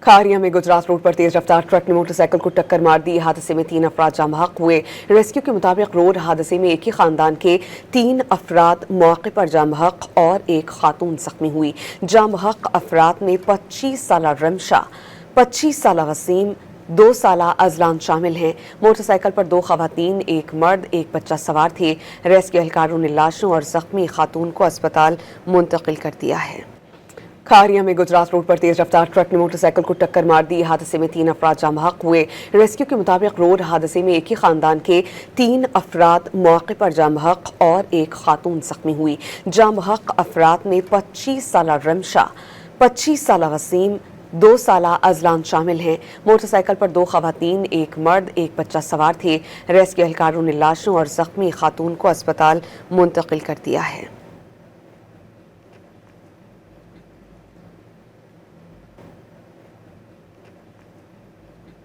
کھاریا میں گجرات روڈ پر تیز رفتار ٹرک نے موٹر سائیکل کو ٹکر مار دی۔ حادثے میں 3 افراد جاں بحق ہوئے۔ ریسکیو کے مطابق روڈ حادثے میں ایک ہی خاندان کے 3 افراد موقع پر جاں بحق اور ایک خاتون زخمی ہوئی۔ جاں بحق افراد میں 25 سالہ رمشا، 25 سالہ وسیم، 2 سالہ ازلان شامل ہیں۔ موٹر سائیکل پر 2 خواتین، ایک مرد، ایک بچہ سوار تھے۔ ریسکیو اہلکاروں نے لاشوں اور زخمی خاتون کو اسپتال منتقل کر دیا ہے۔ کھاریا میں گجرات روڈ پر تیز رفتار ٹرک نے موٹر سائیکل کو ٹکر مار دی۔ حادثے میں 3 افراد جاں بحق ہوئے۔ ریسکیو کے مطابق روڈ حادثے میں ایک ہی خاندان کے 3 افراد موقع پر جاں بحق اور ایک خاتون زخمی ہوئی۔ جاں بحق افراد میں 25 سالہ رمشا، 25 سالہ وسیم، 2 سالہ ازلان شامل ہیں۔ موٹر سائیکل پر 2 خواتین، ایک مرد، ایک بچہ سوار تھے۔ ریسکیو اہلکاروں نے لاشوں اور زخمی خاتون کو اسپتال منتقل کر دیا ہے۔